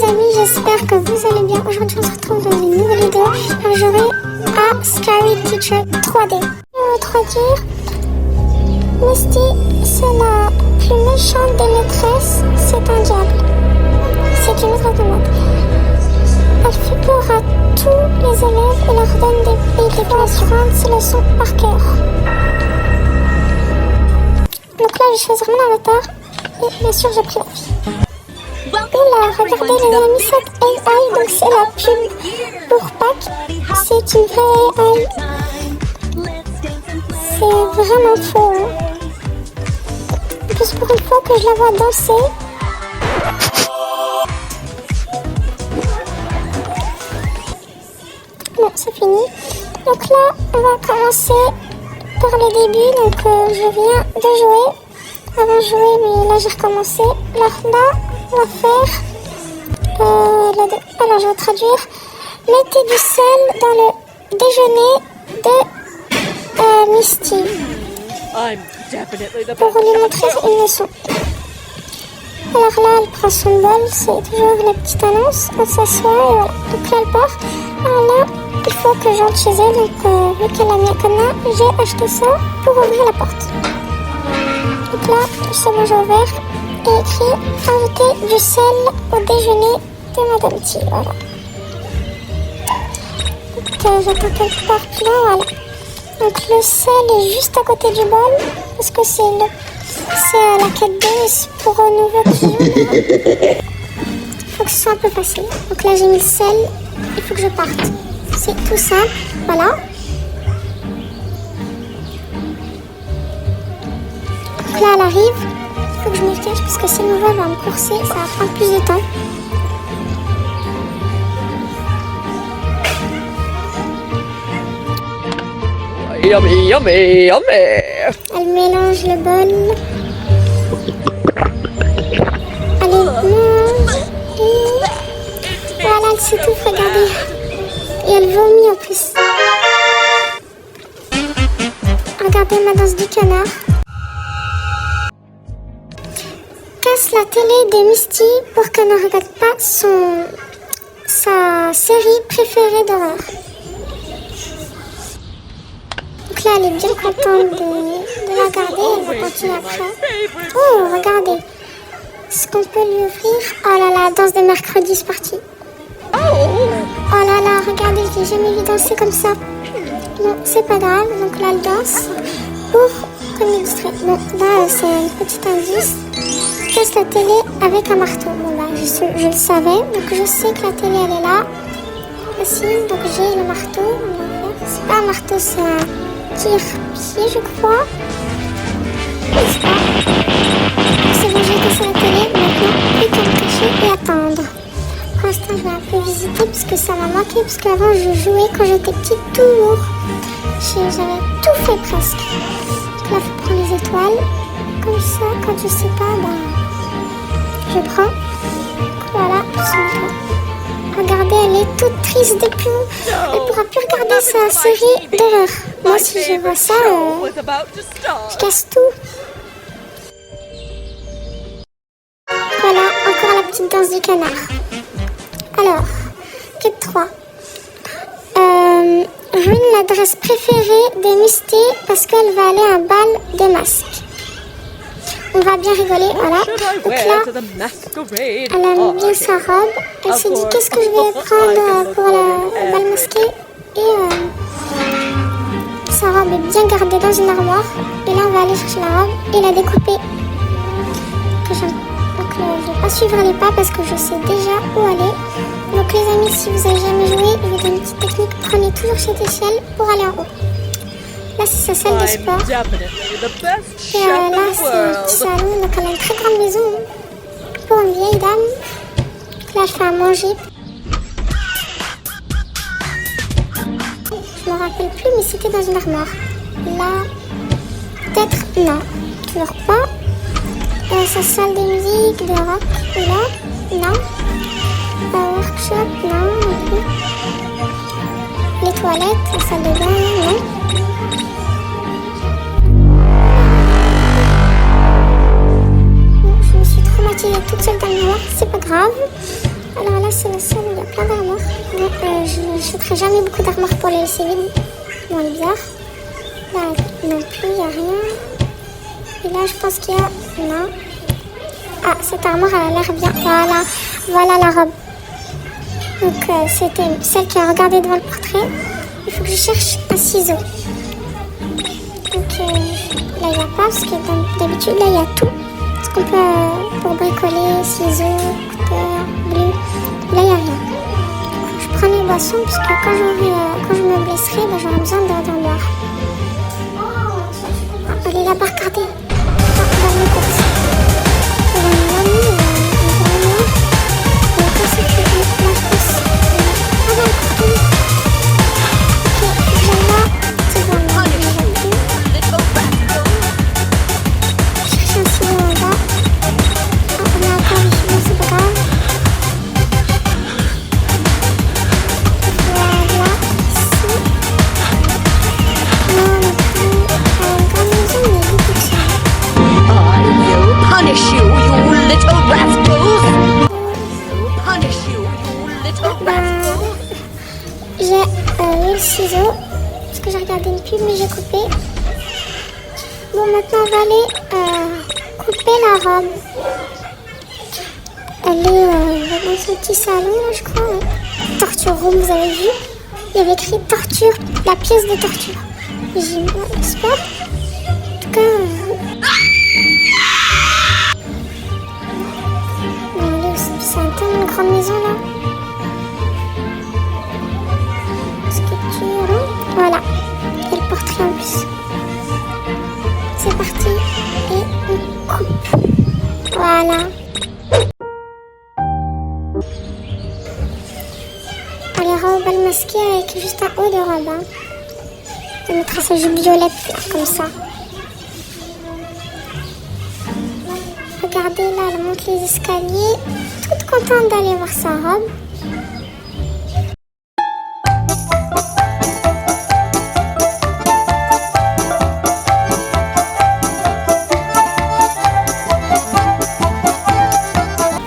amis, j'espère que vous allez bien. Aujourd'hui, on se retrouve dans une nouvelle vidéo. On va jouer à Scary Teacher 3D. 3D, Misty, c'est la plus méchante des maîtresses. C'est un diable. C'est une maîtresse de mode. Elle fait peur à tous les élèves et leur donne des différentes leçons par cœur. Donc là, je vais choisir mon avatar. Et bien sûr, j'ai pris la fille. Oula, regardez les amis, cette AI, donc c'est la pub pour Pâques. C'est une vraie AI. C'est vraiment faux. En plus, pour une fois que je la vois danser. Bon, c'est fini. Donc là, on va commencer par le début. Donc je viens de jouer. Avant de jouer, mais là j'ai recommencé. Alors là, on va faire alors je vais traduire. Mettez du sel dans le déjeuner de Misty pour lui montrer une leçon. Alors là, elle prend son bol, c'est toujours la petite annonce. Elle s'assoit et voilà. Donc là, elle part. Alors là, il faut que j'entre chez elle. Donc vu qu'elle a mis un cadenas, j'ai acheté ça pour ouvrir la porte. Donc là, c'est bon, j'ai ouvert et écrit ajouter du sel au déjeuner de Madame T. Voilà. Donc j'attends quelque part plus loin, voilà. Donc le sel est juste à côté du bol parce que c'est la quête 2 pour un nouveau client. Il faut que ce soit un peu facile. Donc là, j'ai mis le sel, il faut que je parte. C'est tout simple, voilà. Donc là, elle arrive. Il faut que je me cache parce que si elle me voit, elle va me courser. Ça va prendre plus de temps. Yummy, yummy, yummy. Elle mélange le bol. Allez, mange. Et voilà, elle s'étouffe, regardez. Et elle vomit en plus. Regardez ma danse du canard. Casse la télé de Misty pour qu'elle ne regarde pas sa série préférée d'horreur. Donc là, elle est bien contente de la garder. Elle va continuer après. Oh, regardez. Est-ce qu'on peut lui offrir? Oh là là, danse de mercredi, c'est parti. Oh là là, regardez, je l'ai jamais vu danser comme ça. Bon, c'est pas grave. Donc là, elle danse pour qu'on lui distrait. Bon, là, c'est un petit indice. Casse la télé avec un marteau. Bon, bah, je le savais. Donc je sais que la télé, elle est là. Facile. Donc j'ai le marteau. C'est pas un marteau, c'est un tire-pied, je crois. C'est bon, j'ai cassé la télé. Maintenant, plus qu'à me cacher et attendre. Pour l'instant, je vais un peu visiter parce que ça m'a manqué. Parce qu'avant, je jouais quand j'étais petite tout lourd. J'avais tout fait presque. Donc là, il faut prendre les étoiles. Comme ça, quand je sais pas, ben, je prends. Donc voilà, regardez, elle est toute triste depuis. Elle pourra plus regarder sa série d'horreur. Moi, si je vois ça, je casse tout. Voilà, encore la petite danse du canard. Alors, quête 3. Ruine l'adresse préférée de Misty parce qu'elle va aller à un bal de masques. On va bien rigoler, voilà. Donc là, elle aime bien sa robe. Elle s'est dit qu'est-ce que je vais prendre pour le bal masqué. Et sa robe est bien gardée dans une armoire. Et là, on va aller chercher la robe et la découper. Donc je ne vais pas suivre les pas parce que je sais déjà où aller. Donc les amis, si vous n'avez jamais joué, je vais donner une petite technique. Prenez toujours cette échelle pour aller en haut. Là, c'est sa salle de sport. Et là, c'est un petit salon. Donc, elle a une très grande maison pour une vieille dame. Donc là, je fais à manger. Je me rappelle plus, mais c'était dans une armoire. Là, peut-être, non, toujours pas. Sa salle de musique, de rock, là, non. Workshop, non, non plus. Les toilettes, la salle de bain, non. Je me suis traumatisée toute seule dans le noir, c'est pas grave. Alors là, c'est la salle où il y a plein d'armoires. Je n'achèterai jamais beaucoup d'armoires pour les laisser vides. Bon, elle est bizarre. Là non plus, il n'y a rien. Et là, je pense qu'il y a... Non. Ah, cette armoire, elle a l'air bien. Voilà, voilà la robe. Donc, c'était celle qui a regardé devant le portrait. Il faut que je cherche un ciseau. Donc, là, il n'y a pas, parce que d'habitude, là, il y a tout. Ce qu'on peut pour bricoler, ciseaux, couteau, bleu. Là, il n'y a rien. Donc, je prends les boissons, parce que quand je me blesserai, ben, j'aurai besoin d'en boire. Ah, elle est là-bas, regardez. Ah, on va me course. J'ai eu le ciseau parce que j'ai regardé une pub mais j'ai coupé. Bon, maintenant on va aller couper la robe. Elle est dans son petit salon là, je crois. Ouais. Torture room, vous avez vu? Il y avait écrit torture, la pièce de torture. J'espère. En tout cas. C'est un tellement une grande maison là. Sculpture. Voilà. Et le portrait en plus. C'est parti. Et on coupe. Voilà. Les robes à masquer avec juste un haut de robe. Hein. On mettra sa jupe violette comme ça. Regardez là, elle monte les escaliers. Toute contente d'aller voir sa robe.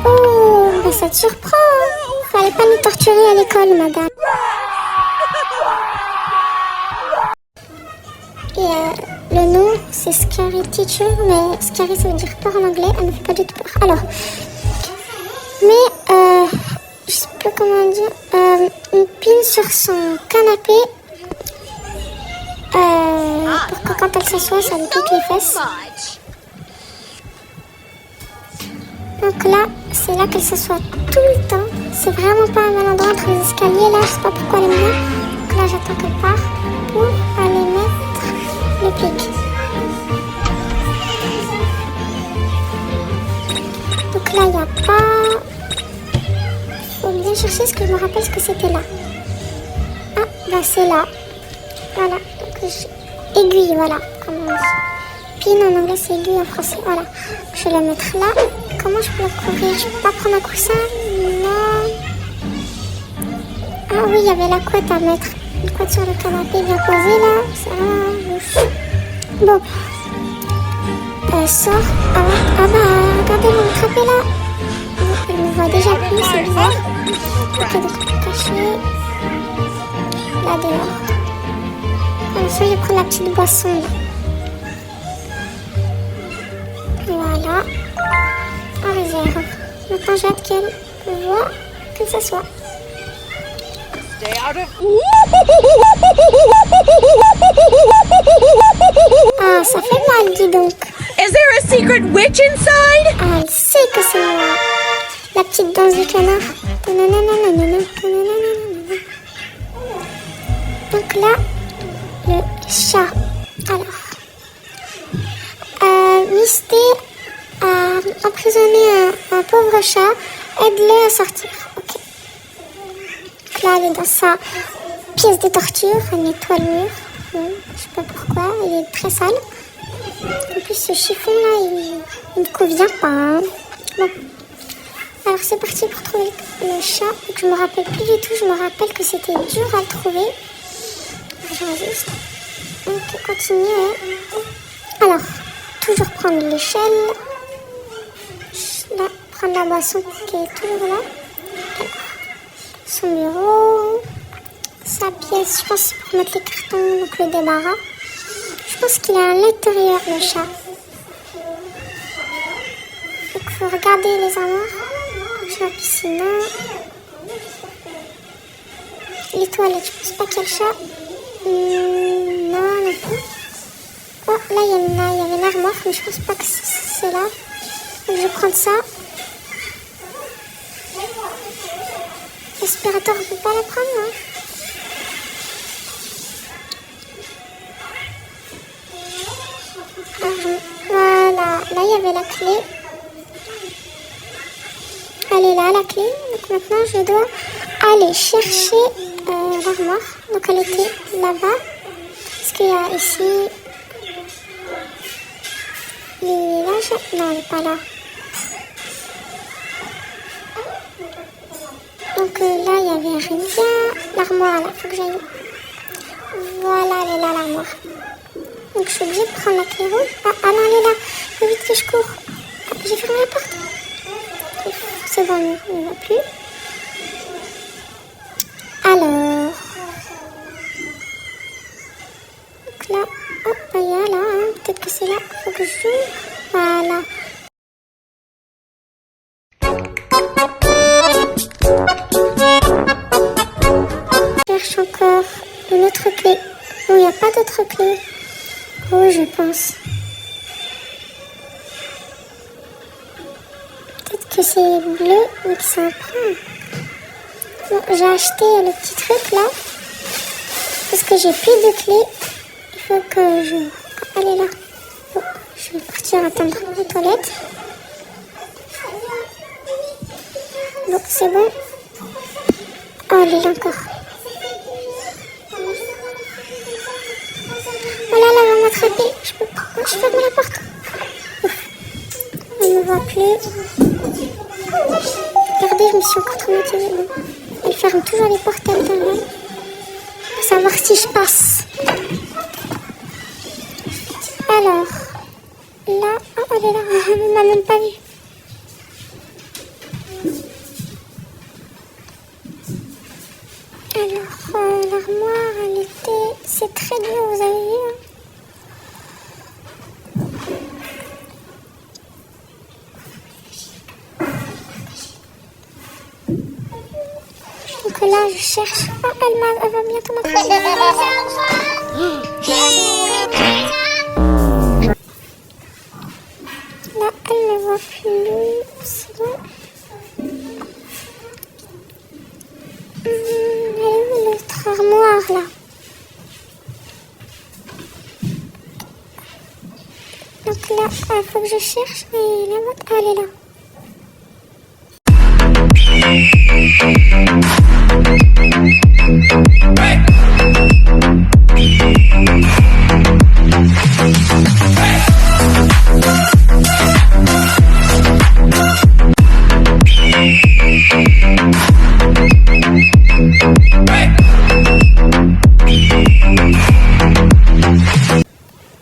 Oh, bah ça te surprend. Hein. Fallait pas nous torturer à l'école, madame. Et le nom, c'est Scary Teacher, mais Scary ça veut dire peur en anglais, elle ne fait pas du tout peur. Alors, mais je sais plus comment dire, une pile sur son canapé pour que quand elle s'assoit, ça lui pique les fesses. Donc là, c'est là qu'elle s'assoit tout le temps. C'est vraiment pas un mal endroit entre les escaliers là, je sais pas pourquoi elle aime bien. Donc là, j'attends qu'elle part pour aller mettre le pic. Donc là, il n'y a pas... Faut bien chercher ce que je me rappelle ce que c'était là. Ah, bah c'est là. Voilà. Donc, aiguille, voilà. Comme on dit. Pin en anglais, c'est aiguille en français. Voilà. Je vais la mettre là. Comment je peux la couvrir? Je peux pas prendre un coussin? Non. Ah oui, il y avait la couette à mettre. Une couette sur le canapé bien posée là. C'est vraiment louche. Bon. Sort. Ah bah, regardez, vous me trappez là. Elle me voit déjà plus, c'est bizarre. Ok, donc caché. Là dehors. Comme ça, je vais prendre la petite boisson là. Voilà. En réserve. Maintenant, j'ai hâte qu'elle voit, qu'elle s'assoit. Ah, ça fait mal, dis donc. Is there a secret witch inside? Ah, elle sait que c'est moi. La petite danse du canard. Donc là, le chat. Alors, Misty a emprisonné un pauvre chat. Aide-le à sortir. Ok. Donc là, elle est dans sa pièce de torture. Elle nettoie le mur. Je sais pas pourquoi. Il est très sale. En plus, ce chiffon-là, il me convient pas. Hein. Bon. Alors, c'est parti pour trouver le chat. Donc, je me rappelle plus du tout. Je me rappelle que c'était dur à le trouver. J'enregistre. Donc, continuer. Alors, toujours prendre l'échelle. Là, prendre la boisson qui est toujours là. son bureau, sa pièce, je pense que c'est pour mettre les cartons, donc le débarras. Je pense qu'il est à l'intérieur, le chat. Donc il faut regarder les armoires. La piscine. Les toilettes, je pense pas qu'il y a le chat. Non, non plus. Oh, là, il y avait une armoire, mais je pense pas que c'est là. Donc, je vais prendre ça. L'aspirateur, on peut pas la prendre, non? Voilà, là, il y avait la clé. Elle est là, la clé. Donc, maintenant, je dois aller chercher l'armoire. Donc, elle était là-bas. Est-ce qu'il y a ici... Il est là, non, elle n'est pas là. Donc là, il n'y avait rien. L'armoire, là, il faut que j'aille. Voilà, elle est là, l'armoire. Donc je suis obligée de prendre la clé rouge. Ah non, elle est là. Il faut vite que je cours. Ah, j'ai fermé la porte. C'est bon, il ne va plus. Alors. Donc là, hop, il y a là, hein. Peut-être que c'est là. Il faut que je joue. Voilà. Je cherche encore une autre clé. Non, il n'y a pas d'autre clé. Oh, je pense. Peut-être que c'est bleu, mais que c'est un prend. Bon, j'ai acheté le petit truc là. Parce que j'ai plus de clés. Il faut que je... Ah, elle est là. Bon, je vais partir attendre aux toilettes. Bon, c'est bon. Oh, elle est là encore. Voilà, là, elle va m'attraper. Je peux pas. Je ferme la porte. Elle ne me voit plus. Regardez, je me suis encore traumatisée. Bon. Elle ferme toujours les portes à l'intérieur. Pour savoir si je passe. Alors, là, oh, elle est là. Elle ne m'a même pas vue. Alors, l'armoire, elle était... C'est très dur, vous avez vu, hein. Donc là, je cherche... Oh, elle va bientôt m'attraper. Là, elle ne voit plus. C'est bon. Elle est où l'autre armoire, là? Donc là, il faut que je cherche. Et la boîte, elle est là.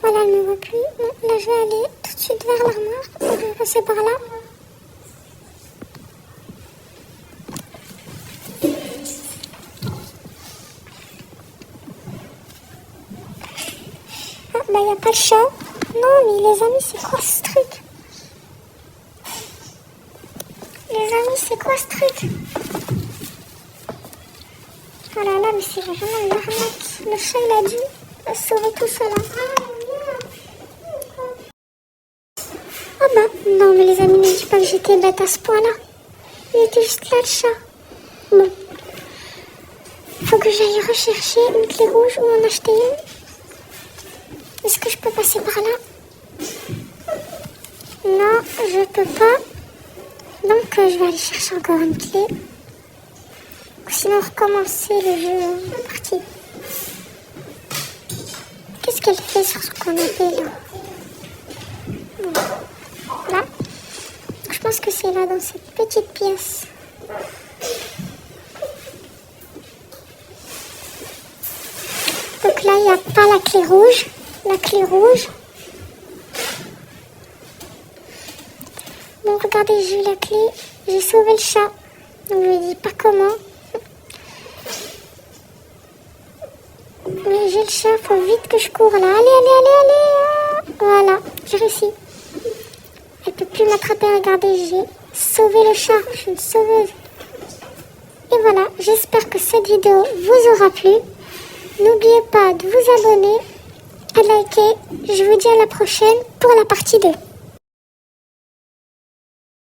Voilà, elle ne me voit plus. Bon, là, je vais aller tout de suite vers l'armoire. Je vais passer par là. Ah, bah, il n'y a pas le chat. Non, mais les amis, c'est quoi ce truc? Les amis, c'est quoi ce truc? Oh là là, mais c'est vraiment une arnaque. Le chat, il a dû se sauver tout seul. Hein. Oh bah, non, mais les amis, ne dis pas que j'étais bête à ce point-là. Il était juste là, le chat. Bon. Faut que j'aille rechercher une clé rouge ou en acheter une. Est-ce que je peux passer par là? Non, je peux pas. Donc, je vais aller chercher encore une clé. Sinon, recommencer le jeu en partie. Qu'est-ce qu'elle fait sur ce canapé, là? Bon. Là. Je pense que c'est là, dans cette petite pièce. Donc là, il n'y a pas la clé rouge. La clé rouge. Bon, regardez, j'ai eu la clé. J'ai sauvé le chat. Donc, je ne dis pas comment. Oui, j'ai le chat, faut vite que je cours là. Allez. Voilà, j'ai réussi. Elle peut plus m'attraper, regardez, j'ai sauvé le chat, je suis une sauveuse. Et voilà, j'espère que cette vidéo vous aura plu. N'oubliez pas de vous abonner, à liker. Je vous dis à la prochaine pour la partie 2.